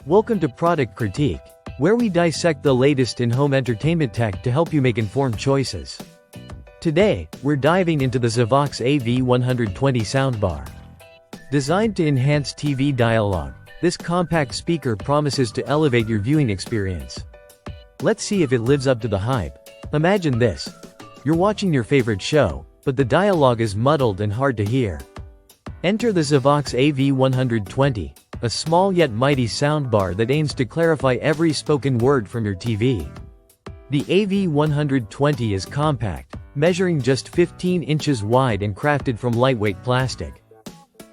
Welcome to Product Critique, where we dissect the latest in home entertainment tech to help you make informed choices. Today, we're diving into the Zvox AV120 soundbar. Designed to enhance TV dialogue, this compact speaker promises to elevate your viewing experience. Let's see if it lives up to the hype. Imagine this. You're watching your favorite show, but the dialogue is muddled and hard to hear. Enter the Zvox AV120, a small yet mighty soundbar that aims to clarify every spoken word from your TV. The AV120 is compact, measuring just 15 inches wide and crafted from lightweight plastic.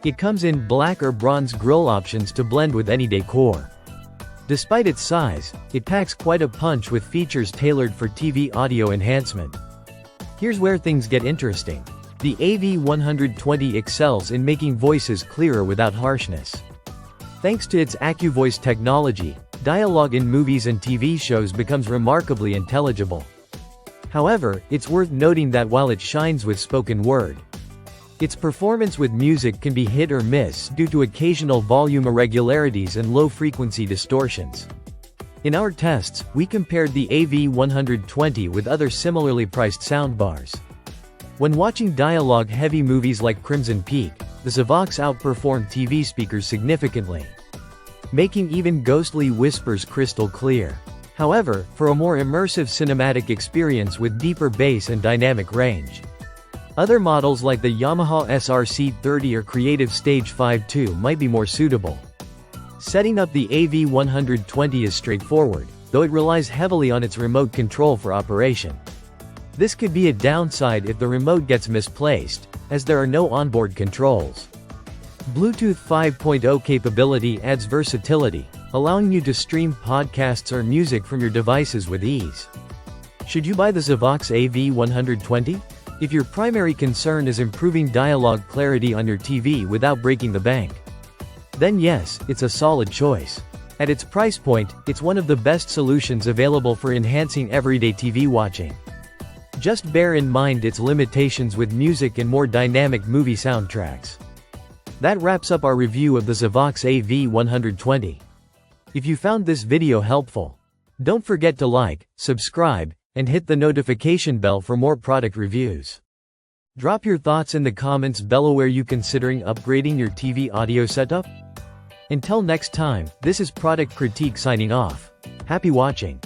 It comes in black or bronze grille options to blend with any decor. Despite its size, it packs quite a punch with features tailored for TV audio enhancement. Here's where things get interesting. The AV120 excels in making voices clearer without harshness. Thanks to its AccuVoice technology, dialogue in movies and TV shows becomes remarkably intelligible. However, it's worth noting that while it shines with spoken word, its performance with music can be hit or miss due to occasional volume irregularities and low-frequency distortions. In our tests, we compared the AV120 with other similarly priced soundbars. When watching dialogue-heavy movies like Crimson Peak, the Zvox outperformed TV speakers significantly, making even ghostly whispers crystal clear. However, for a more immersive cinematic experience with deeper bass and dynamic range, other models like the Yamaha SRC30 or Creative Stage 5.2 might be more suitable. Setting up the AV120 is straightforward, though it relies heavily on its remote control for operation. This could be a downside if the remote gets misplaced, as there are no onboard controls. Bluetooth 5.0 capability adds versatility, allowing you to stream podcasts or music from your devices with ease. Should you buy the Zvox AV120? If your primary concern is improving dialogue clarity on your TV without breaking the bank, then yes, it's a solid choice. At its price point, it's one of the best solutions available for enhancing everyday TV watching. Just bear in mind its limitations with music and more dynamic movie soundtracks. That wraps up our review of the Zvox AV120. If you found this video helpful, don't forget to like, subscribe, and hit the notification bell for more product reviews. Drop your thoughts in the comments below. Are you considering upgrading your TV audio setup? Until next time, this is Product Critique signing off. Happy watching.